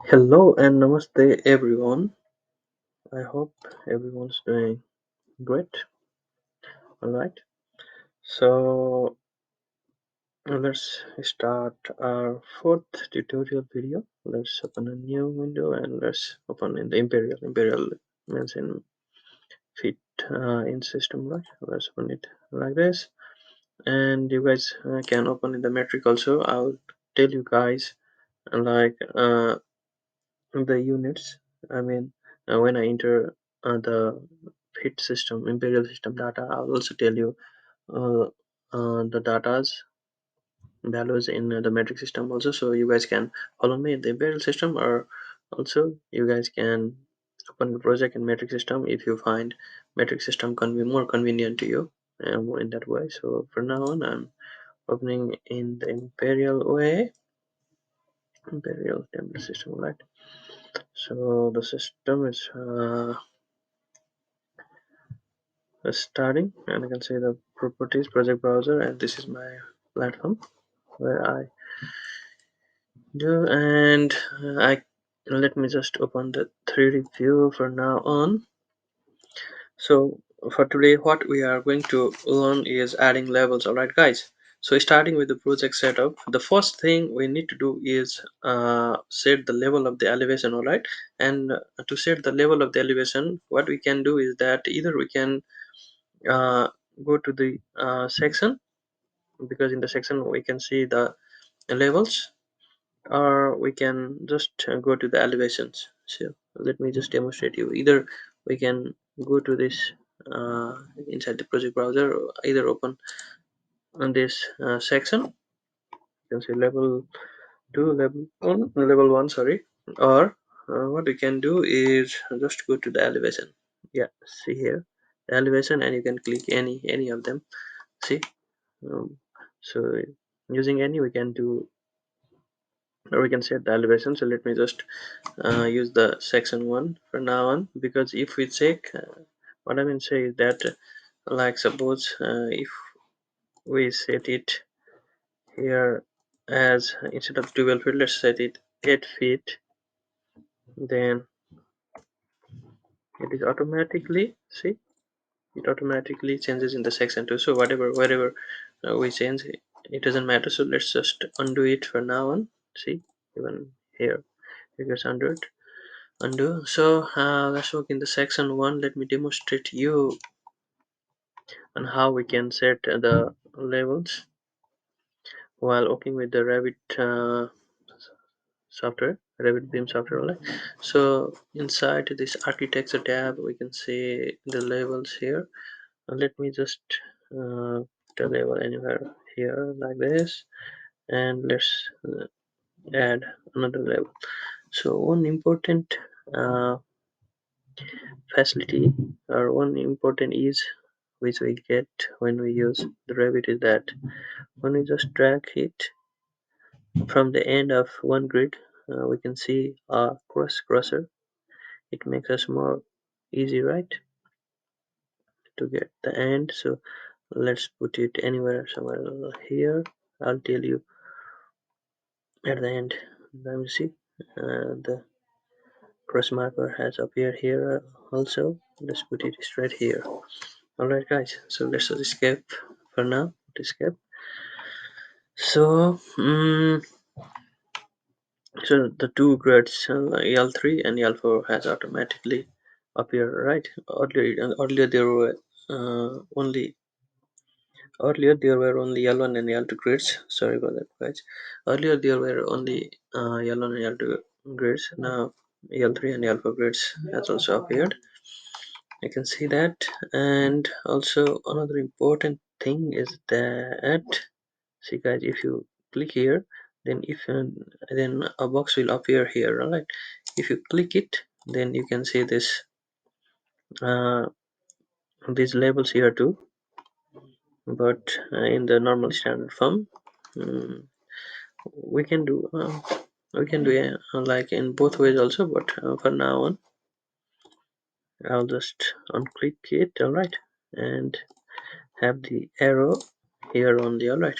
Hello and namaste everyone. I hope everyone's doing great. Alright, so let's start our fourth tutorial video. Let's open a new window and let's open in the Imperial. Imperial means in feet in system, right? Let's open it like this, and you guys can open in the metric also. I'll tell you guys like the units. I mean, when I enter the fit system, imperial system data, I'll also tell you uh, the data's values in the metric system also. So you guys can follow me in the imperial system, or also you guys can open the project in metric system if you find metric system can be more convenient to you in that way. So for now on, I'm opening in the imperial way, imperial template system, right? So the system is starting, and I can see the properties project browser, and this is my platform where I do. And I let me just open the 3D view for now on. So for today what we are going to learn is adding levels. All right guys, so starting with the project setup, the first thing we need to do is set the level of the elevation. All right, and to set the level of the elevation, what we can do is that either we can uh, go to the section, because in the section we can see the levels, or we can just go to the elevations. So let me just demonstrate you. Either we can go to this inside the project browser, or either open on this section. You can see level 2, level 1, sorry. Or what we can do is just go to the elevation. Yeah, see here the elevation, and you can click any of them. See, so using any we can do, or we can set the elevation. So let me just use the section 1 for now on, because if we check what I mean say is that like suppose if we set it here as instead of 12 feet, let's set it 8 feet, then it is automatically, see, it automatically changes in the section 2. So whatever, wherever we change it, it doesn't matter. So let's just undo it for now on. See, even here you just undo it, undo. So let's work in the section 1. Let me demonstrate you on how we can set the levels while working with the Revit software, Revit Beam software. Right? So inside this architecture tab, we can see the levels here. Let me just put a level anywhere here like this, and let's add another level. So one important uh, facility, or one important ease which we get when we use the Revit is that when we just drag it from the end of one grid, we can see a crosser. It makes us more easy, right, to get the end. So let's put it anywhere, somewhere here. I'll tell you at the end. Let me see. The cross marker has appeared here also. Let's put it straight here. Alright guys, so let's just escape for now. Escape. So so the two grids L3 and L4 has automatically appeared, right? Earlier there were only earlier there were only L1 and L2 grids. Sorry about that guys. Earlier there were only L1 and L2 grids. Now L3 and L4 grids has also appeared. You can see that. And also another important thing is that, see guys, if you click here, then then a box will appear here. All right, if you click it, then you can see this uh, these labels here too, but in the normal standard form. um, we can do like in both ways also, but for now on I'll just unclick it. All right, and have the arrow here on the all right.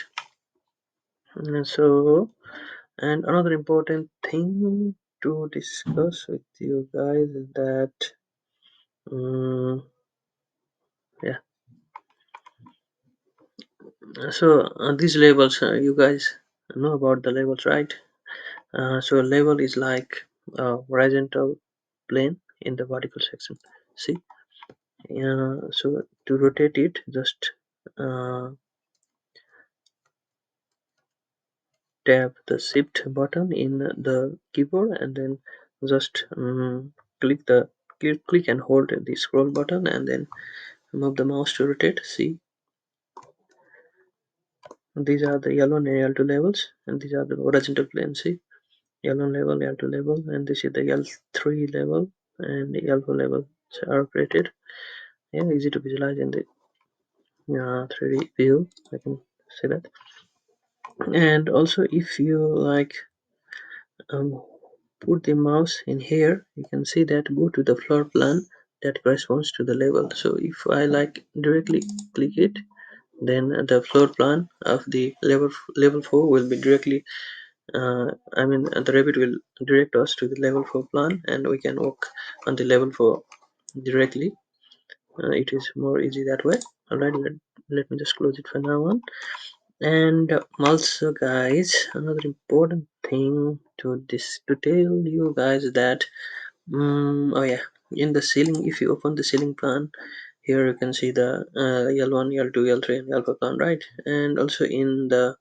So, and another important thing to discuss with you guys that um, yeah. So these labels, you guys know about the labels, right? So label is like a horizontal plane in the vertical section. See, so to rotate it, just uh, tap the shift button in the keyboard and then just click the click and hold the scroll button and then move the mouse to rotate. See, these are the L1 and L2 levels, and these are the horizontal planes. See, L1 level, L2 level, and this is the L3 level and the L4 level are created. Yeah, easy to visualize in the 3D view. I can say that. And also, if you like um, put the mouse in here, you can see that go to the floor plan that corresponds to the level. So if I like directly click it, then the floor plan of the level 4 will be directly the Revit will direct us to the level 4 plan and we can work on the level 4 directly. It is more easy that way. Alright, let me just close it for now on. And also guys, another important thing to tell you guys that oh yeah, in the ceiling, if you open the ceiling plan, here you can see the L1, L2, L3 and L4 plan, right? And also in the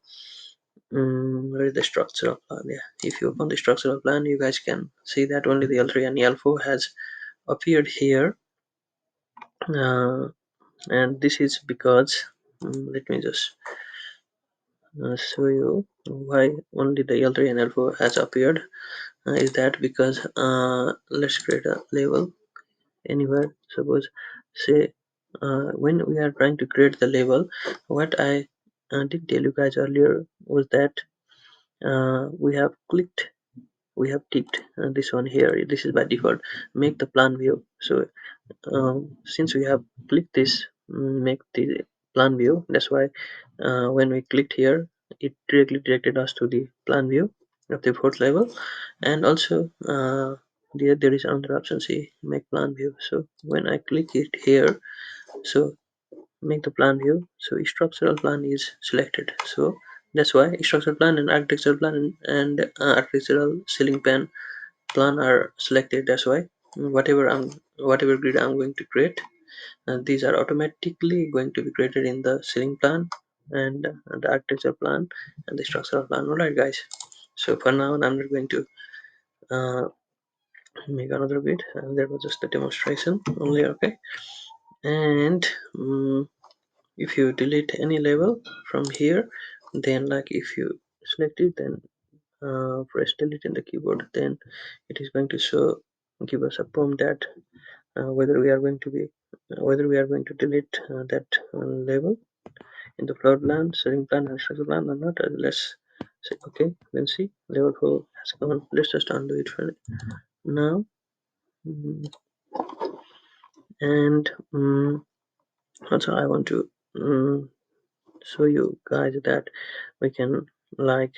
where is the structural plan? Yeah, if you open the structural plan, you guys can see that only the L3 and L4 has appeared here. And this is because let me just show you why only the L3 and L4 has appeared. Is that because let's create a label anywhere. Suppose, say, when we are trying to create the label, what I did tell you guys earlier was that we have ticked this one here. This is by default, make the plan view. So since we have clicked this make the plan view, that's why when we clicked here, it directly directed us to the plan view of the fourth level. And also there is another option, see, make plan view. So when I click it here, so make the plan view, so structural plan is selected. So that's why structural plan and architectural plan and architectural ceiling plan are selected. That's why whatever grid I'm going to create, these are automatically going to be created in the ceiling plan and the architecture plan and the structural plan. Alright guys, so for now I'm not going to uh, make another bit, and that was just a demonstration only. Okay, and if you delete any level from here, then like if you select it, then press delete in the keyboard, then it is going to show give us a prompt that whether we are going to be whether we are going to delete that level in the floor plan, ceiling plan, and structure plan or not. Let's say okay. Then see, level 4 has gone. Let's just undo it for now. Mm, And also, I want to show you guys that we can like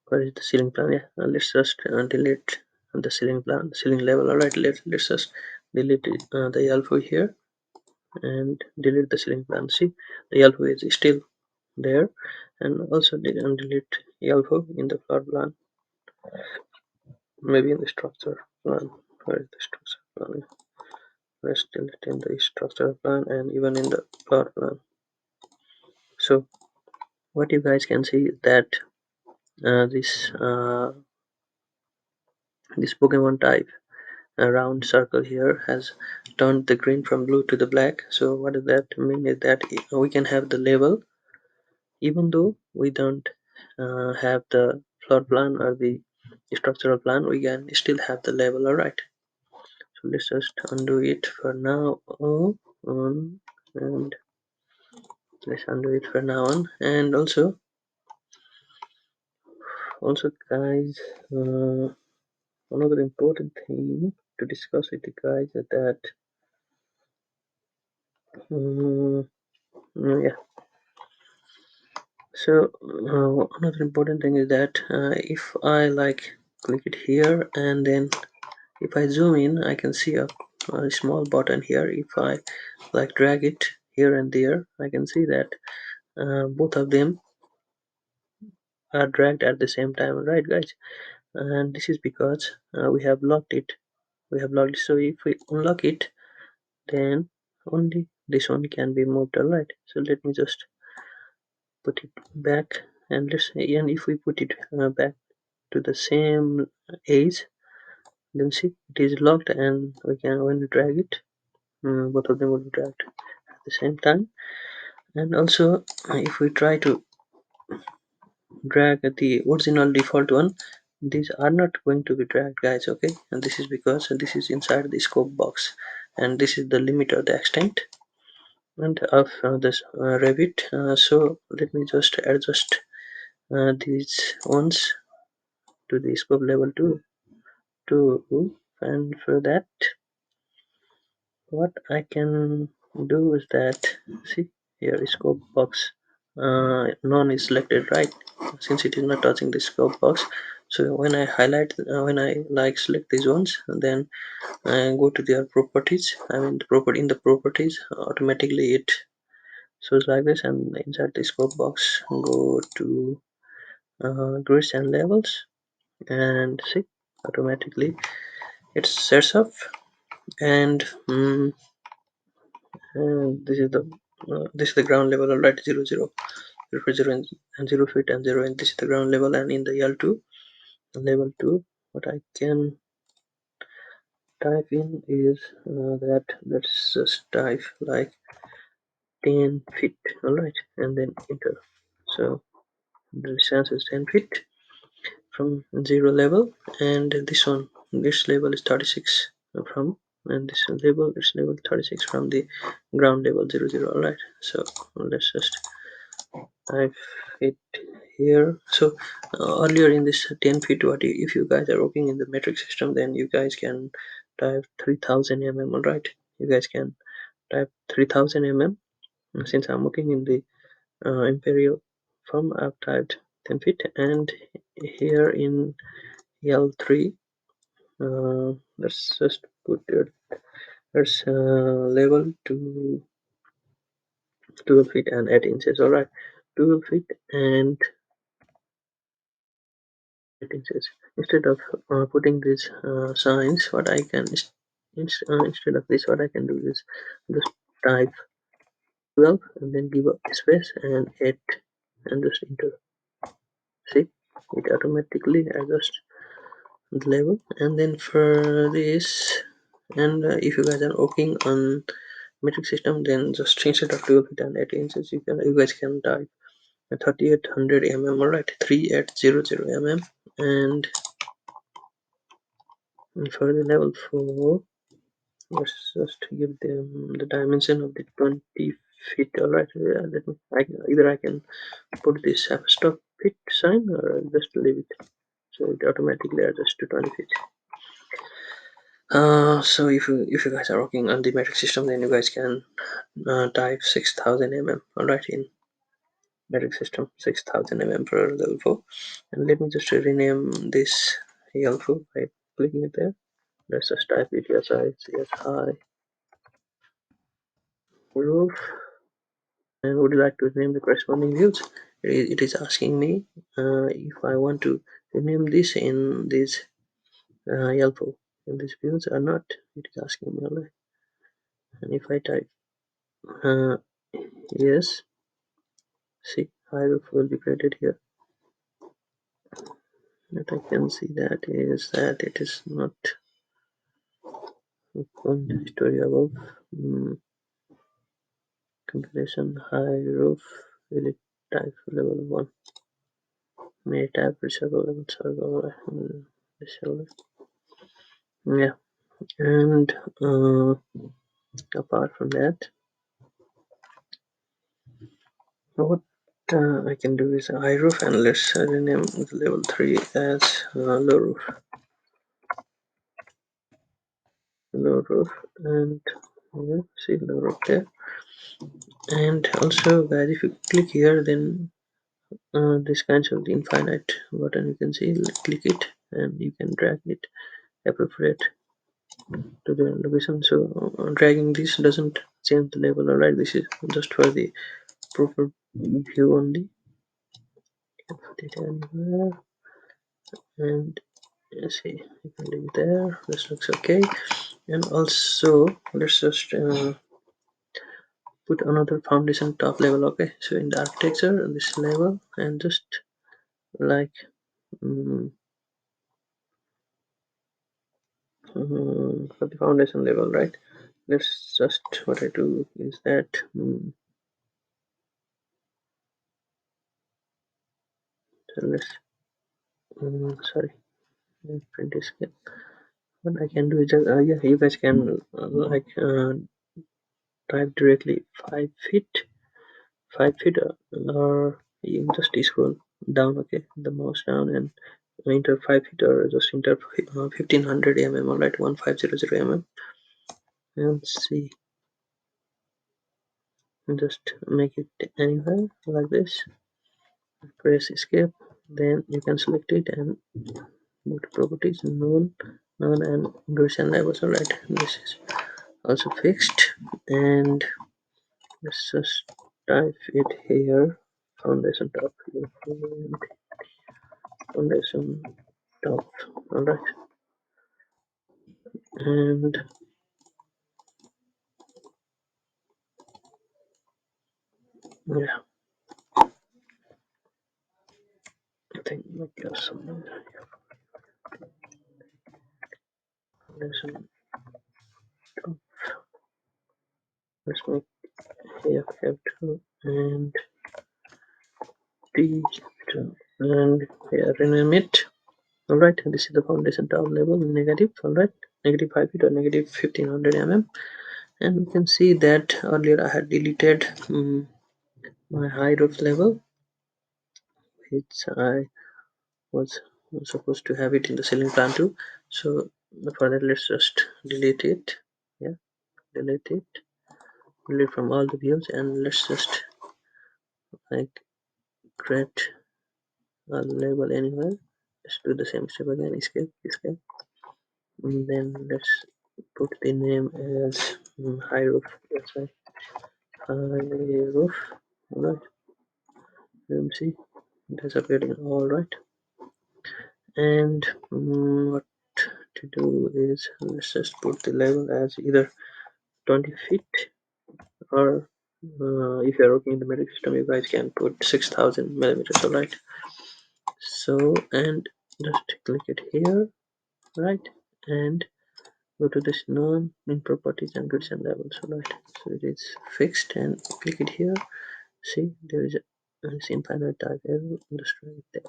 what is the ceiling plan? Yeah, let's just delete the ceiling plan, ceiling level. Alright, let's just delete it, the alpha here and delete the ceiling plan. See, the alpha is still there, and also delete alpha in the floor plan, maybe in the structure plan. Where is the structure plan? Let's delete in the structure plan and even in the floor plan. So what you guys can see is that this Pokemon type a round circle here has turned the green from blue to the black. So what does that mean is that we can have the label even though we don't have the floor plan or the structural plan, we can still have the label. Alright, so let's just undo it for now on, and let's undo it for now on. And also guys, another important thing to discuss with you guys is that yeah. So another important thing is that if I like click it here, and then if I zoom in, I can see a small button here. If I like drag it here and there, I can see that both of them are dragged at the same time, right guys? And this is because we have locked it. So if we unlock it, then only this one can be moved. All right, so let me just put it back, and if we put it back to the same age, then see it is locked, and we can, when we drag it, both of them will be dragged at the same time. And also if we try to drag the original default one, these are not going to be dragged, guys. Okay, and this is because this is inside the scope box, and this is the limit or the extent and of this Revit. So let me just adjust these ones to the scope level 2, and for that what I can do is that, see here is scope box, none is selected, right, since it is not touching the scope box. So when I highlight, when I like select these ones, then I go to their properties, I mean the property, in the properties automatically it shows like this, and inside the scope box go to grids and levels, and see automatically it sets up. And this is the ground level, alright, 0 0 0 for 0 and 0 feet and 0, and this is the ground level. And in the L2 level 2, what I can type in is that, let's just type like 10 feet, alright, and then enter. So the distance is 10 feet from 0 level, and this level is 36 from, and this level 36 from the ground level 0 0. Alright, so let's just type it here. So earlier in this 10 feet, what if you guys are working in the metric system, then you guys can type 3000 mm. Alright, you guys can type 3000 mm. Since I'm working in the imperial form, I've typed 10 feet, and here in L3, let's just put it, let's level to 12 feet and 8 inches. All right, 12 feet and 8 inches. Instead of putting these signs, what I can instead of this, what I can do is just type 12 and then give a space and 8 and just enter. See, it automatically adjusts the level. And then for this, and if you guys are working on metric system, then just instead of 12 feet and 8 inches, you guys can type 3800 mm. All right, 3800 mm. And for the level 4, let's just give them the dimension of the 20 feet. All right, either I can put this stop feet sign, or just leave it, so it automatically adjusts to 20 feet. So if you guys are working on the metric system, then you guys can type 6000 mm. All right, in metric system 6000 mm for level 4. And let me just rename this L4 by clicking it there. Let's just type it CSI roof. And would you like to rename the corresponding views? It is asking me if I want to rename this in this L4 in these views or not. It is asking me, alright. And if I type uh, yes, see, high roof will be created here. What I can see that is that it is not going to story above. Comparison high roof, will it type level 1? May type recycle level circle, yeah. And apart from that, what I can do is high roof, and let's rename the level 3 as low roof. Low roof, and yeah, see low roof there. And also guys, if you click here, then this cancel the infinite button, you can see, click it, and you can drag it appropriate to the location. So dragging this doesn't change the label. Alright, this is just for the proper view only. You can put it anywhere, and see, you can leave it there. This looks okay. And also let's just put another foundation top level. Okay, so in the architecture, this level, and just like um, for the foundation level, right? Let's just, what I do is that so let's sorry, print this again. What I can do is just yeah, you guys can type directly 5 feet, 5 feet, or you can just scroll down, okay, the mouse down, and enter 5 feet, or just enter 1500 mm, all right, 1500 mm, and see, just make it anywhere like this. Press escape, then you can select it and go to properties, none and duration levels. All right, this is also fixed, and let's just type it here, foundation top here, and foundation top. All right, and yeah, I think we got something. Foundation top. Let's make here F2 and D2, and here rename it. Alright, this is the foundation top level, negative, alright, negative 5 feet or negative 1500 mm. And you can see that earlier I had deleted my high roof level, which I was supposed to have it in the ceiling plan too. So for that, let's just delete it. Yeah, delete it, delete from all the views, and let's just like create a label anywhere. Let's do the same step again, escape, escape. And then let's put the name as high roof. That's right, high roof. Alright, let me see, it has appeared in all right. And what to do is, let's just put the level as either 20 feet, or if you're working in the metric system, you guys can put 6000 millimeters. All right, so and just click it here, right, and go to this none in properties and grids and levels. All right, so it is fixed, and click it here. See, there is a infinite type arrow, just right there.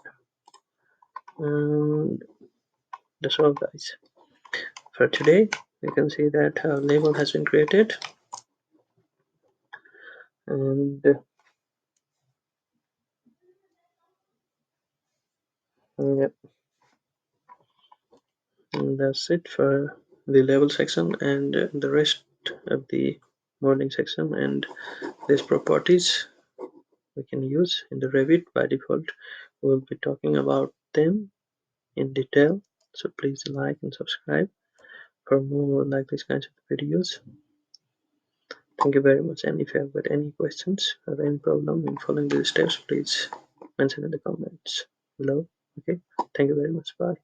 And that's all, guys, for today. You can see that a label has been created, and yeah, and that's it for the label section, and the rest of the modeling section and these properties we can use in the Revit by default. We'll be talking about them in detail, so please like and subscribe for more like these kinds of videos. Thank you very much, and if you have got any questions or any problem in following these steps, please mention in the comments below. Okay, thank you very much. Bye.